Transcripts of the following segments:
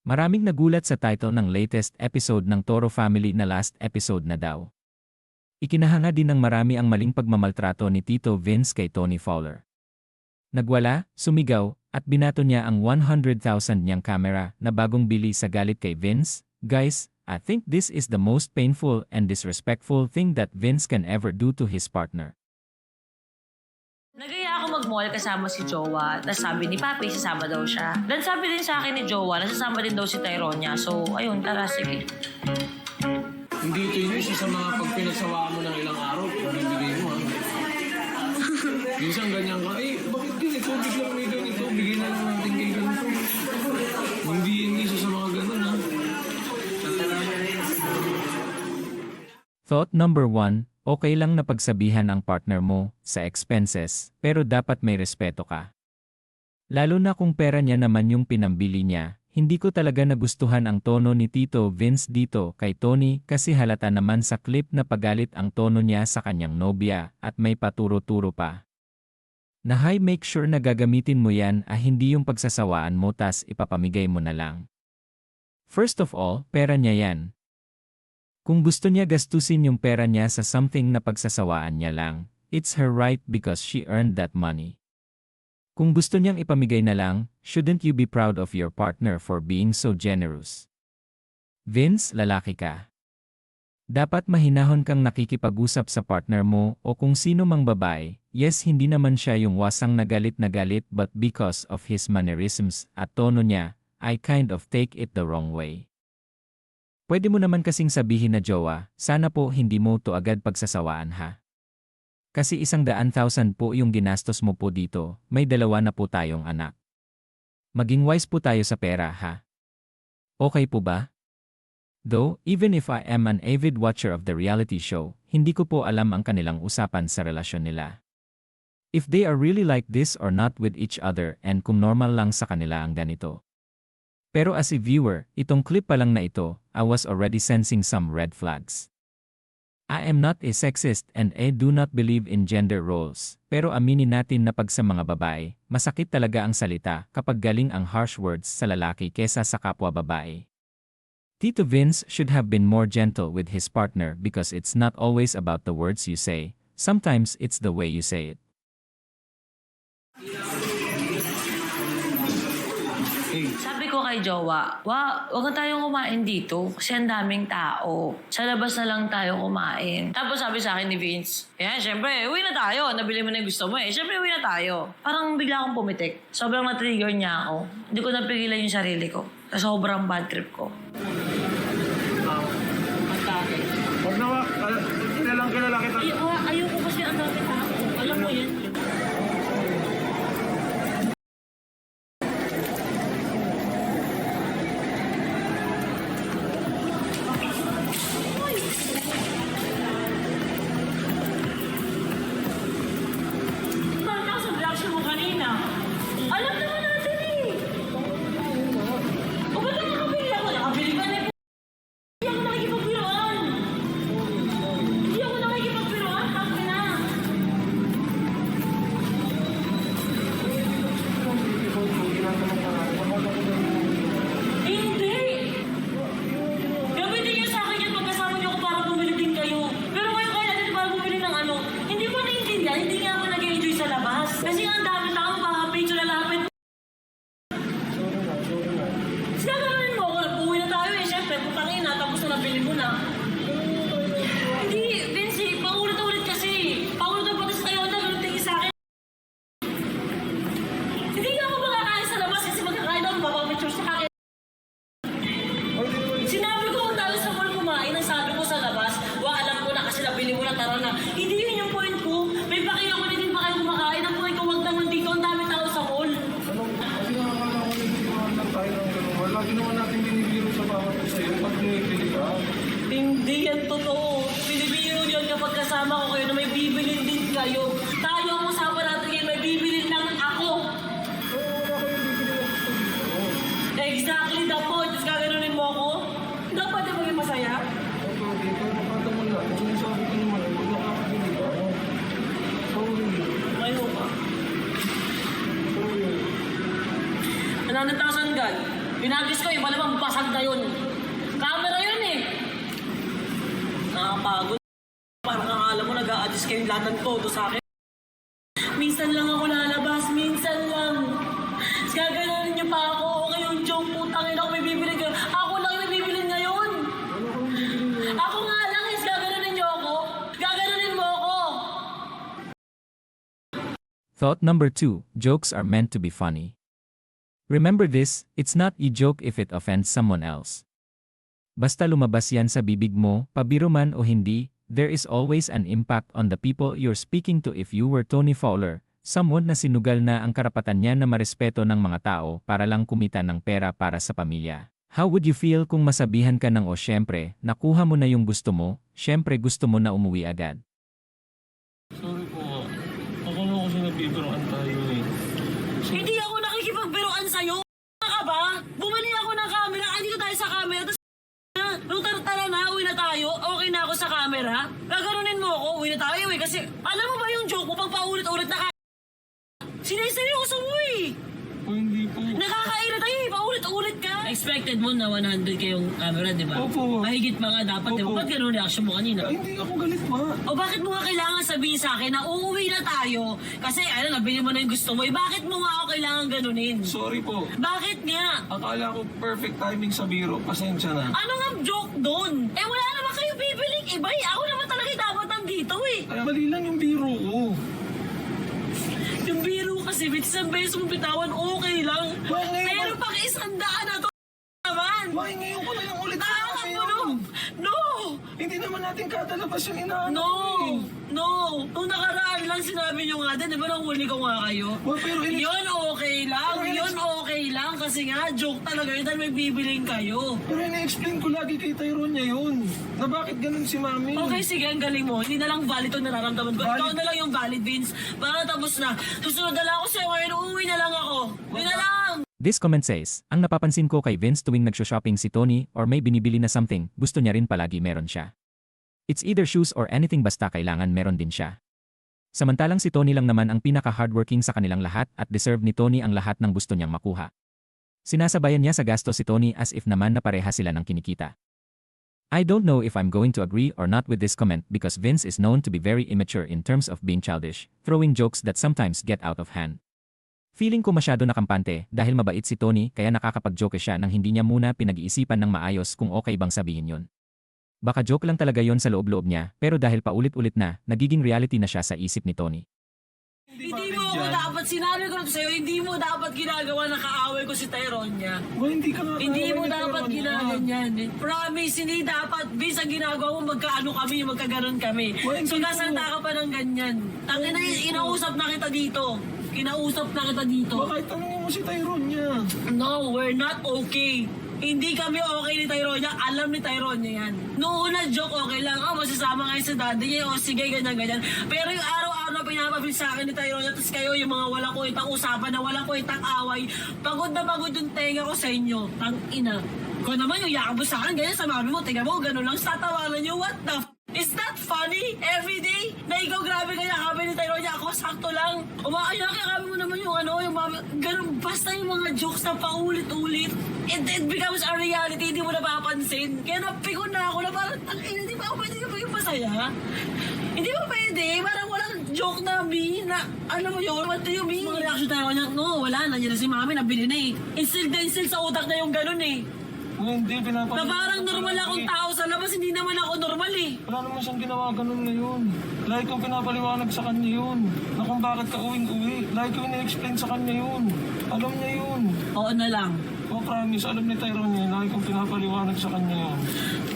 Maraming nagulat sa title ng latest episode ng Toro Family na last episode na daw. Ikinahanga din ng marami ang maling pagmamaltrato ni Tito Vince kay Tony Fowler. Nagwala, sumigaw, at binato niya ang 100,000 niyang camera na bagong bili sa galit kay Vince. Guys, I think this is the most painful and disrespectful thing that Vince can ever do to his partner. Nagaya ako mag-mall kasama si Jowa, tapos sabi ni Papi, sasama daw siya. Then sabi din sa akin ni Jowa, nasasama din daw si Tyronia. So, ayun, tara, sige. Hindi ito yung isa sa mga pagpinagsawaan mo ng ilang araw, bibigay mo, ha? Minsan ganyan ka, bakit ganito? Biglang may ganito, bigyan na lang natin kay ganito. Hindi yung isa sa mga ganun, ha? Thought number 1, okay lang na pagsabihan ang partner mo sa expenses, pero dapat may respeto ka. Lalo na kung pera niya naman yung pinambili niya, hindi ko talaga nagustuhan ang tono ni Tito Vince dito kay Tony kasi halata naman sa clip na pagalit ang tono niya sa kanyang nobya at may paturo-turo pa. Na make sure na gagamitin mo yan hindi yung pagsasawaan mo tas ipapamigay mo na lang. First of all, pera niya yan. Kung gusto niya gastusin yung pera niya sa something na pagsasawaan niya lang, it's her right because she earned that money. Kung gusto niyang ipamigay na lang, shouldn't you be proud of your partner for being so generous? Vince, lalaki ka. Dapat mahinahon kang nakikipag-usap sa partner mo o kung sino mang babae. Yes, hindi naman siya yung wasang na galit but because of his mannerisms at tono niya, I kind of take it the wrong way. Pwede mo naman kasing sabihin na Jowa, sana po hindi mo to agad pagsasawaan ha. Kasi 100,000 po yung ginastos mo po dito, may 2 na po tayong anak. Maging wise po tayo sa pera ha. Okay po ba? Though, even if I am an avid watcher of the reality show, hindi ko po alam ang kanilang usapan sa relasyon nila. If they are really like this or not with each other and kung normal lang sa kanila ang ganito. Pero as a viewer, itong clip pa lang na ito, I was already sensing some red flags. I am not a sexist and I do not believe in gender roles, pero aminin natin na pag sa mga babae, masakit talaga ang salita kapag galing ang harsh words sa lalaki kesa sa kapwa babae. Tito Vince should have been more gentle with his partner because it's not always about the words you say, sometimes it's the way you say it. Sabi ko kay Jowa, wag na tayong kumain dito kasi ang daming tao. Sa labas na lang tayo kumain. Tapos sabi sa akin ni Vince, syempre, uwi na tayo. Nabili mo na yung gusto mo syempre, uwi na tayo. Parang bigla akong pumitik. Sobrang na-trigger niya ako. Hindi ko napigilan yung sarili ko. Sobrang bad trip ko. Huwag na, kilala kita. Ayoko kasi ang daming tao. Alam mo yan. Kasi ang dami tao, mga page na lapit. Sinagalan mo ako, nag-uwi na tayo syempre, putangin na, tapos na nabili mo na. Hindi, Vince, paulit-ulit kasi. Paulit-ulit sa kayo, ganun tingin sa akin. Hindi nga ako makakain sa labas kasi magkakain ako, mapapicture sa akin. Sinabi ko kung tayo sa mall kumain, ang sabi ko sa labas, alam ko na kasi nabili mo na, tara na. Hindi yun yung point ko. May pakita ko din ba kayo kumakain. Ang point ko, wag naman dito, ang dami tao sa mall. Kasi nakakala ko na tayo ng ganun. Lagi naman natin binibiro sa bawat isa yun pag bumibili ka. Hindi yan totoo. Binibiro yun kapag kasama ko kayo na may bibilin din kayo. Tayo ang usapan natin ngayon, may bibilin lang ako. Exactly the point. Tapos gaganunin mo ako? Dapat yung maging masaya? Dito, napataman lang. Kung sabi ko naman, huwag nakakabili ka. Sorry. May hopa. Sorry. Ano 100,000 gan? Pinagis ko, iba namang basag na yun. Camera yun eh. Nakapagod. Parang akala mo nag-a-adjust kayong lahat ng todo sa akin. Minsan lang ako lalabas, minsan lang. Gaganon niyo pa ako. Okay yung joke, putang ina ako may bibili kayo. Ako lang yung may bibili ngayon. Ako nga lang, gaganunin niyo ako. Gaganunin mo ako. Thought number 2, jokes are meant to be funny. Remember this, it's not a joke if it offends someone else. Basta lumabas yan sa bibig mo, pabiro man o hindi, there is always an impact on the people you're speaking to. If you were Tony Fowler, someone na sinugal na ang karapatan niya na marespeto ng mga tao para lang kumita ng pera para sa pamilya. How would you feel kung masabihan ka ng syempre, nakuha mo na yung gusto mo, syempre gusto mo na umuwi agad? Sorry po. Akala ko kasi nagbibiroan tayo eh. Hindi ako nakikipagbiruan sa'yo. Ka ba? Bumili ako ng camera. Andito tayo sa camera. Tapos nung tara na, uwi na tayo. Okay na ako sa camera. Gaganunin mo ako, uwi na tayo eh. Kasi alam mo ba yung joke mo pag paulit-ulit na siniseryoso mo eh. O hindi po. Nakakaira tayo eh. Paulit-ulit ka. Expected mo na 100 kayong camera, di ba? Opo. Mahigit pa nga dapat, di ba? Opo. Ba't ganun reaction mo kanina? Ay, hindi ako galit ma. O bakit mo nga kailangan sabihin sa akin na uuwi na tayo? Kasi ano, nabili mo na yung gusto mo. Eh, bakit mo nga ako kailangan ganunin? Sorry po. Bakit nga? Akala ko perfect timing sa biro. Pasensya na. Ano nga joke doon? Eh wala naman kayo bibiling iba eh. Ako naman talaga dapat nandito eh. Ay, mali lang yung biro ko. Yung biro kasi, isang beses mong bitawan, okay lang. Bakit? Pero pag 100 na to, naman. Why ngayon ko na lang ulit Nakakagulo. No! Hindi naman natin kadalabas yung inaano No! ko eh. No! Nung nakaraan lang sinabi nyo nga din, di ba nang huli ko nga kayo? Well, pero Yun okay lang, Pero yun okay lang. Kasi nga, joke talaga yun dahil may bibiling kayo. Pero ina-explain ko lagi kay Tyrone niya yun. Na bakit ganun si Mami. Okay, sige, ang galing mo. Hindi na lang valid itong nararamdaman ko. Valid? Ikaw na lang yung valid, Vince. Para tapos na. Susunod na lang ako sa'yo ngayon. Uuwi na lang ako. Uwi na lang! This comment says, ang napapansin ko kay Vince tuwing nagsho-shopping si Tony or may binibili na something, gusto niya rin palagi meron siya. It's either shoes or anything basta kailangan meron din siya. Samantalang si Tony lang naman ang pinaka-hardworking sa kanilang lahat at deserve ni Tony ang lahat ng gusto niyang makuha. Sinasabayan niya sa gasto si Tony as if naman na pareha sila ng kinikita. I don't know if I'm going to agree or not with this comment because Vince is known to be very immature in terms of being childish, throwing jokes that sometimes get out of hand. Feeling ko masyado nakampante dahil mabait si Tony kaya nakakapag-joke siya nang hindi niya muna pinag-iisipan ng maayos kung okay bang sabihin yon. Baka joke lang talaga yon sa loob-loob niya pero dahil paulit-ulit na, nagiging reality na siya sa isip ni Tony. Hindi mo ako dapat, sinabi ko na to sa'yo, hindi mo dapat ginagawa na kaaway ko si Tyrone niya. Well, hindi ka nga Hindi mo kaaway ni dapat Tyrone niya. ginaganyan. Promise, hindi dapat. Bis, ang ginagawa mo, magkaano kami, magkaganon kami. Well, So, hindi nasalta ka pa ng ganyan. Tangin na, inausap na kita dito. Kinausap na kita dito. Bakit tanongin mo si Tyrone niya? No, we're not okay. Hindi kami okay ni Tyrone niya. Alam ni Tyrone niya yan. Noong una, joke okay lang. Oh, masasama kayo sa daddy niya. O sige, ganyan-ganyan. Pero yung araw-araw pinapabili sa akin ni Tyrone niya. Tapos kayo, yung mga walang kwentang usapan na walang kwentang away. Pagod na pagod yung tenga ko sa inyo. Tang ina. Kung naman yung yakabo sa akin, ganyan sa mami mo. Tingnan mo, gano'n lang. Sa tawanan niyo, what the Is that funny? Every day? Na ikaw grabe kaya kami ni Tyrone niya. Ako sakto lang. Umaaya kaya kami mo naman yung ano, yung mami. Ganun, basta yung mga jokes na paulit-ulit. It becomes a reality, hindi mo napapansin. Kaya napikon na ako na parang, hindi ba ako pwede ka maging masaya? Hindi ba pwede? Parang walang joke na me, na ano mo yun, what do you mean? Mga reaction tayo niya, no, wala, nandiyan na si mami, nabili na eh. Instill din sa utak na yung ganun eh. Well, hindi, Na parang normal akong tao sa labas, hindi naman ako normal eh. Wala naman siyang ginawa ganun ngayon. Lagi kong pinapaliwanag sa kanya yun. Na kung bakit ka uwing-uwi. Lagi kong ina-explain sa kanya yun. Alam niya yun. Oo na lang. Oh, promise, alam ni Tyrone niya. Lagi kong pinapaliwanag sa kanya yun.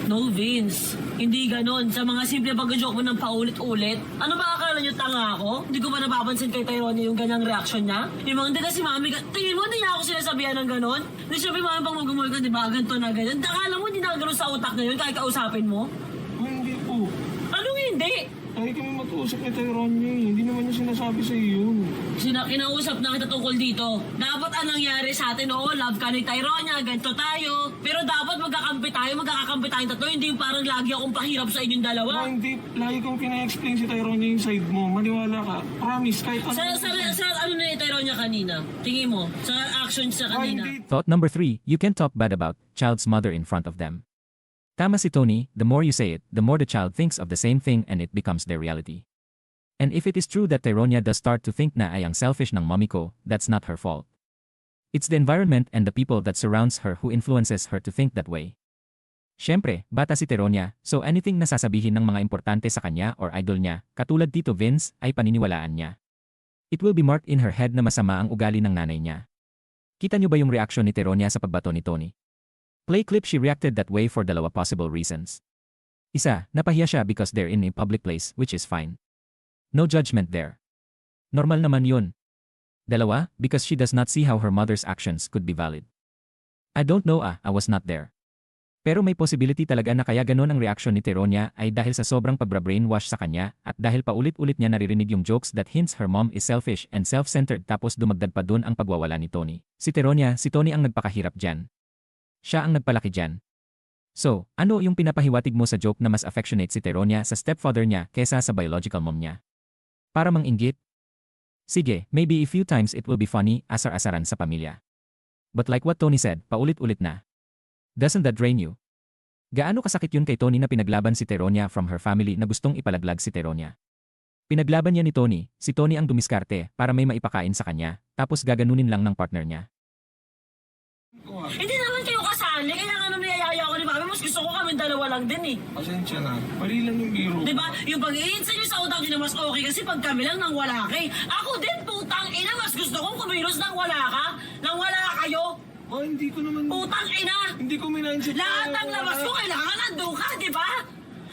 No, Vince. Hindi ganon. Sa mga simple pag-joke mo ng paulit-ulit. Ano ba akala niyo tanga ako? Hindi ko ba napapansin kay Tyrone yung ganyang reaction niya? Yung mga hindi na si mami, tingin mo hindi niya ako sinasabihan ng ganon? Hindi siya mami pang magumul ka, di ba? Ganito na ganyan. Akala mo hindi na ganon sa utak na yun kahit kausapin mo? Oh, hindi po. Anong hindi? Lagi kami mag-uusap ni Tyrone niya. Hindi naman niya sinasabi sa iyo yun. Kinausap na kita tungkol dito. Dapat anong nangyari sa atin, oo, love ka ni Tyrone niya, ganito tayo. Pero dapat magkakampi tayo. tayo, magkakakampi tayong tatlo. Hindi yung parang lagi akong pahirap sa inyong dalawa. Ma, hindi. Lagi kong pina-explain si Tyronia yung side mo. Maniwala ka. Promise, kahit ano. Sa ano na itero niya kanina? Tingin mo? Sa actions sa Ma, kanina? hindi. Thought number 3, you can talk bad about child's mother in front of them. Tama si Tony, the more you say it, the more the child thinks of the same thing and it becomes their reality. And if it is true that Tyronia does start to think na ay ang selfish ng mommy ko, that's not her fault. It's the environment and the people that surrounds her who influences her to think that way. Siyempre, bata si Tyronia, so anything na sasabihin ng mga importante sa kanya or idol niya, katulad Tito Vince, ay paniniwalaan niya. It will be marked in her head na masama ang ugali ng nanay niya. Kita niyo ba yung reaksyon ni Tyronia sa pagbato ni Tony? Play clip, she reacted that way for dalawa possible reasons. Isa, napahiya siya because they're in a public place, which is fine. No judgment there. Normal naman yun. Dalawa, because she does not see how her mother's actions could be valid. I don't know I was not there. Pero may possibility talaga na kaya ganon ang reaksyon ni Tyronia ay dahil sa sobrang pagbrainwash sa kanya at dahil paulit-ulit niya naririnig yung jokes that hints her mom is selfish and self-centered tapos dumagdag pa dun ang pagwawala ni Tony. Si Tony ang nagpakahirap dyan. Siya ang nagpalaki dyan. So, ano yung pinapahiwatig mo sa joke na mas affectionate si Tyronia sa stepfather niya kesa sa biological mom niya? Para manginggit? Sige, maybe a few times it will be funny, asar-asaran sa pamilya. But like what Tony said, paulit-ulit na. Doesn't that drain you? Gaano kasakit yun kay Tony na pinaglaban si Tyronia from her family na gustong ipalaglag si Tyronia? Pinaglaban niya ni Tony, si Tony ang dumiskarte para may maipakain sa kanya, tapos gaganunin lang ng partner niya. Hindi naman kayo kasali. Kailangan nung niyayaya ko ni Mami, mas gusto ko kami dalawa lang din eh. Pasensya na. Mali lang yung biro. Diba? Yung pag-iinsa nyo sa utang nyo mas okay kasi pag kami lang nang wala kay. Ako din, putang ina, mas gusto kong kumilos nang wala ka. Nang wala kayo. Ma, hindi ko naman... Putang ina! Hindi ko minansip. Lahat ng labas ko kailangan nandun ka, di ba?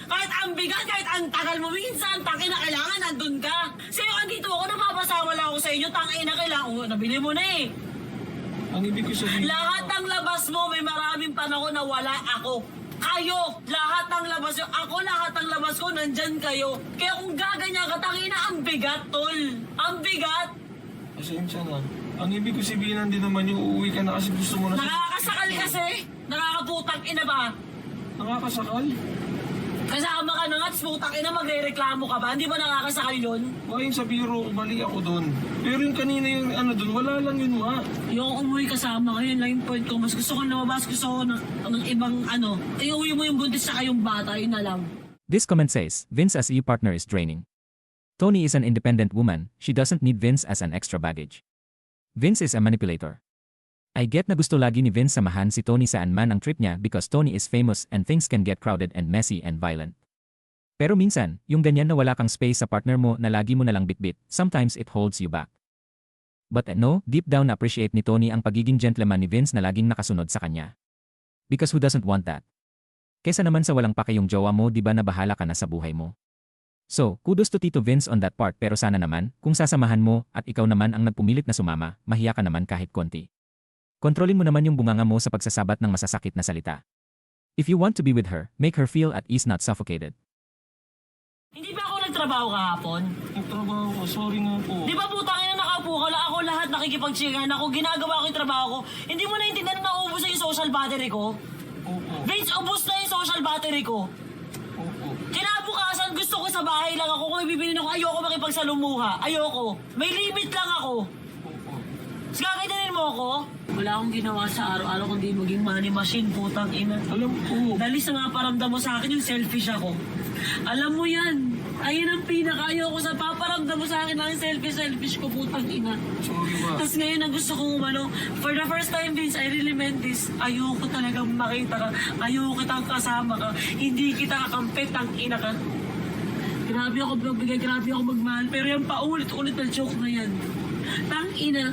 Kahit ang bigat, kahit ang tagal mo minsan, tangina kailangan nandun ka. Sa'yo, andito ako, napapasama lang ako sa inyo, tangina kailangan. Nabili mo na eh. Ang ibig ko sabihin... Lahat ng labas mo, may maraming panahon na wala ako. Kayo, lahat ng labas nyo, ako lahat ng labas ko, nandyan kayo. Kaya kung gaganyan ka, tangina, ang bigat, tol. Ang bigat. Pasensya na. Ang ibig ko sabihin din naman yung uuwi ka na kasi gusto mo na... Nakakasakal kasi. Nakakaputang ina ba? Nakakasakal? Kasama ka na nga, tapos putang ina, magre-reklamo ka ba? Hindi ba nakakasakal yun? Ma, yung sa biro, mali ako doon. Pero yung kanina yung ano doon, wala lang yun, ma. Yung umuwi kasama ka, yun lang yung point ko. Mas gusto ko lumabas, gusto ko ng ibang ano. Iuwi mo yung buntis sa kayong bata, yun na lang. This comment says, Vince as EU partner is draining. Tony is an independent woman, she doesn't need Vince as an extra baggage. Vince is a manipulator. I get na gusto lagi ni Vince samahan si Tony saan man ang trip niya because Tony is famous and things can get crowded and messy and violent. Pero minsan, yung ganyan na wala kang space sa partner mo na lagi mo nalang bitbit, sometimes it holds you back. But no, deep down na appreciate ni Tony ang pagiging gentleman ni Vince na laging nakasunod sa kanya. Because who doesn't want that? Kesa naman sa walang pake yung jowa mo, di ba na bahala ka na sa buhay mo? So, kudos to Tito Vince on that part pero sana naman, kung sasamahan mo at ikaw naman ang nagpumilit na sumama, mahiya ka naman kahit konti. Kontrolin mo naman yung bunganga mo sa pagsasabat ng masasakit na salita. If you want to be with her, make her feel at ease not suffocated. Hindi ba ako nagtrabaho kahapon? Nagtrabaho ko, sorry nga po. Di ba putang ina nakaupo ka lang ako lahat nakikipagtsikan ako, ginagawa ko yung trabaho ko. Hindi mo naiintindihan na naubos na yung social battery ko? Opo. Vince, ubos na yung social battery ko. Opo. Kinabukasan gusto ko sa bahay lang ako. Kung may bibili ako, ayoko makipagsalumuha. Ayoko. May limit lang ako. Opo. Tapos kakainin mo ako? Wala akong ginawa sa araw-araw kundi maging money machine, putang ina. Alam ko. Dali sa mga paramdam mo sa akin yung selfish ako. Alam mo yan. Ayun ang pinaka-ayoko sa paparamdam mo sa akin na yung selfish ko, putang ina. Sorry ba? Tapos ngayon ang gusto kong umano, for the first time, Vince, I really meant this. Ayoko talagang makita ka. Ayoko kitang kasama ka. Hindi kita kakampit, ang ina ka. Grabe ako magbigay, grabe ako magmahal. Pero yung paulit-ulit na joke na yan. Tang ina.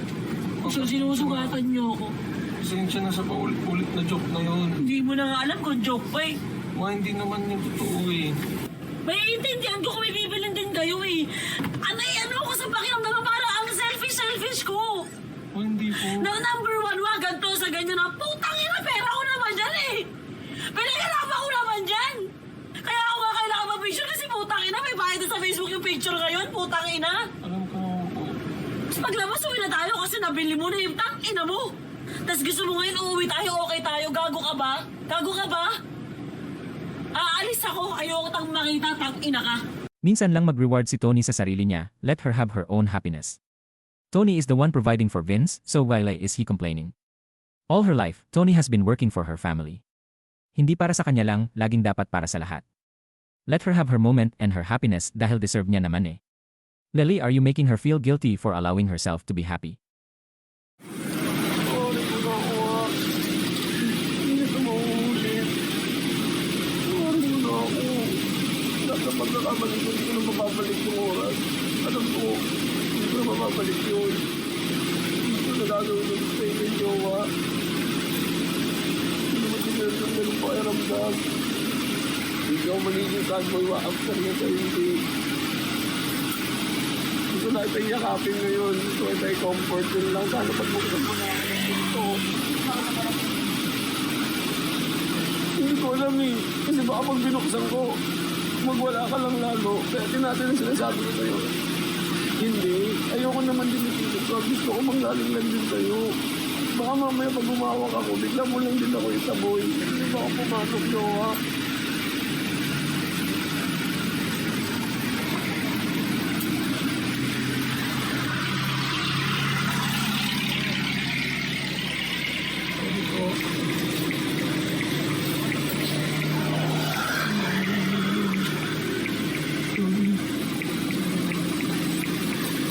So sinusugatan niyo ako. Pasensya na sa paulit-ulit na joke na yun. Hindi mo na nga alam kung joke pa eh. Ma, hindi naman yung totoo eh. May intindihan ko kung may bibilin din kayo eh. Ano ako sa pakiramdam mo para ang selfish ko. Ma, hindi po. Na number one, wag ganito sa ganyan na putang ina, pera ko naman dyan eh. Pinagalaman ko naman dyan. Kaya ako nga kailangan mag-picture kasi putang ina, may bayad sa Facebook yung picture ngayon, putang ina. Alam ko naman po. Tapos paglabas, uwi na tayo kasi nabili mo na yung tang ina mo. Tas gusto mo ngayon uuwi tayo, okay tayo, gago ka ba? Gago ka ba? Aalis ako, ayoko tang makita, tang ina ka. Minsan lang mag-reward si Tony sa sarili niya, let her have her own happiness. Tony is the one providing for Vince, so why is he complaining? All her life, Tony has been working for her family. Hindi para sa kanya lang, laging dapat para sa lahat. Let her have her moment and her happiness dahil deserve niya naman eh. Lily, are you making her feel guilty for allowing herself to be happy? Sorry po na ako ah. Hindi ito mauulit. Sorry po na ako. Lahat ng pagkakamali ko, hindi ko na mapapalik yung oras. Alam ko, hindi ko na mapapalik yun. Hindi ko na gagawin yung stay ng jowa. Hindi mo deserve ng ganung pakiramdam. Hindi ako magiging fanboy wa after niya sa hindi. Gusto na itay yakapin ngayon. Gusto na itay comfort yun lang. Sana pagbuksan mo na ako ng dito. Hindi ko alam eh. Kasi baka pag binuksan ko, magwala ka lang lalo. Kaya tinatin ang sinasabi ko sa'yo. Hindi. Ayoko naman din itisip ko. Gusto ko manggaling lang din sa'yo. Baka mamaya pag umawak ako, bigla mo lang din ako itaboy. Hindi ba ako pumasok jowa?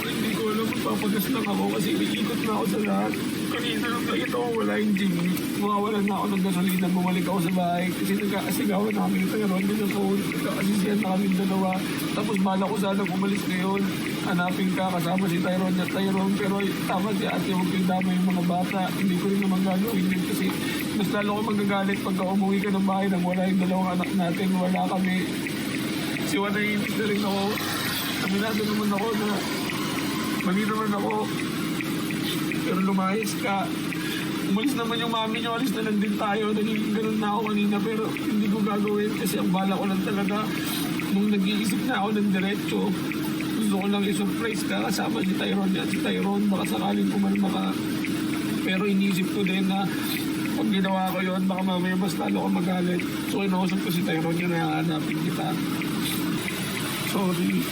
Hindi ko alam, magpapagas lang ako kasi iikot na ako sa lahat. Kanina lang nakita ko wala yung gym. Mawawalan na ako ng gasolina, bumalik ako sa bahay. Kasi nagkakasigawan na kami tayo ron din sa phone. Nagkakasisiyan na kami dalawa. Tapos bala ko sana umalis ngayon. Hanapin ka kasama si Tyrone at Tyrone. Pero tama si ate, huwag yung dama yung mga bata. Hindi ko rin naman gagawin yun kasi mas lalo ko magagalit pagka umuwi ka ng bahay nang wala yung dalawang anak natin. Wala kami. Si Juan ay na rin ako. Aminado naman ako na mali naman ako. Pero lumayas ka. Umalis naman yung mami niyo, alis na lang din tayo. Naging ganun na ako kanina pero hindi ko gagawin kasi ang bala ko lang talaga nung nag-iisip na ako ng diretso. Gusto ko lang i-surprise ka kasama si Tyrone at si Tyrone baka sakaling kumalma ka. Pero iniisip ko din na pag ginawa ko yun, baka mamaya mas lalo ka magalit. So inausap ko si Tyrone yun na hanapin kita. Sorry.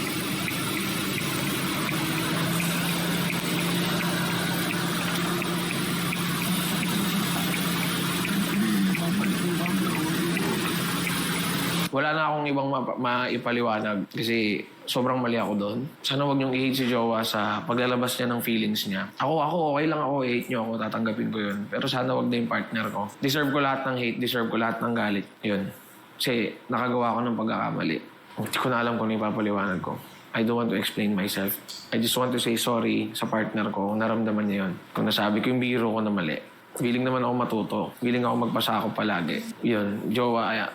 Wala na akong ibang maipaliwanag kasi sobrang mali ako doon. Sana wag niyong i-hate si Jowa sa paglalabas niya ng feelings niya. Ako, okay lang ako, i-hate niyo ako, tatanggapin ko yun. Pero sana wag na yung partner ko. Deserve ko lahat ng hate, deserve ko lahat ng galit. Yun. Kasi nakagawa ko ng pagkakamali. Hindi ko na alam kung ano ipapaliwanag ko. I don't want to explain myself. I just want to say sorry sa partner ko kung naramdaman niya yun. Kung nasabi ko yung biro ko na mali. Willing naman ako matuto. Willing ako magpasako palagi. Yun, Jowa,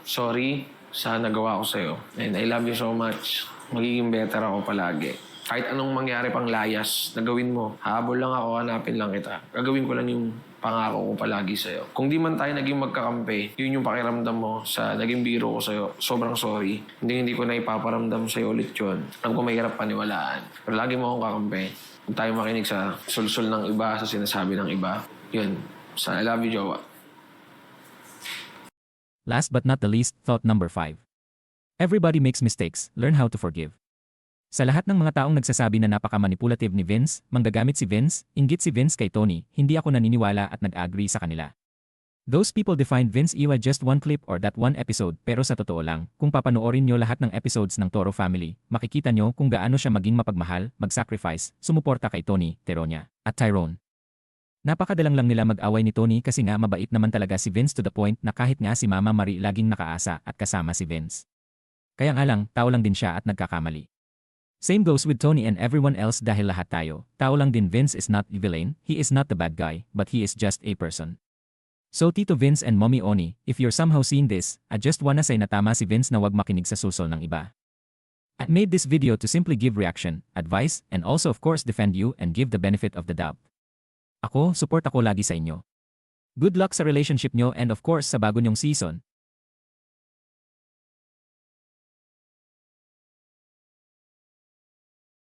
sorry sa nagawa ko sa'yo. And I love you so much. Magiging better ako palagi. Kahit anong mangyari pang layas na gawin mo, habol lang ako, hanapin lang kita. Gagawin ko lang yung pangako ko palagi sa'yo. Kung di man tayo naging magkakampi, yun yung pakiramdam mo sa naging biro ko sa'yo. Sobrang sorry. Hindi ko na ipaparamdam sa'yo ulit yun. Alam ko mahirap paniwalaan. Pero lagi mo akong kakampi. Huwag tayo makinig sa sulsul ng iba, sa sinasabi ng iba. Yun. So, I love you, Jowa. Last but not the least, thought number 5. Everybody makes mistakes, learn how to forgive. Sa lahat ng mga taong nagsasabi na napaka-manipulative ni Vince, manggagamit si Vince, inggit si Vince kay Tony, hindi ako naniniwala at nag-agree sa kanila. Those people defined Vince Iwa just one clip or that one episode pero sa totoo lang, kung papanoorin nyo lahat ng episodes ng Toro Family, makikita nyo kung gaano siya maging mapagmahal, mag-sacrifice, sumuporta kay Tony, Teronia, at Tyrone. Napakadalang lang nila mag-away ni Tony kasi nga mabait naman talaga si Vince to the point na kahit nga si Mama Marie laging nakaasa at kasama si Vince. Kaya nga lang, tao lang din siya at nagkakamali. Same goes with Tony and everyone else dahil lahat tayo, tao lang din. Vince is not the villain, he is not the bad guy, but he is just a person. So Tito Vince and Mommy Oni, if you're somehow seeing this, I just wanna say na tama si Vince na wag makinig sa susol ng iba. I made this video to simply give reaction, advice, and also of course defend you and give the benefit of the doubt. Ako, support ako lagi sa inyo. Good luck sa relationship nyo and of course sa bago nyong season.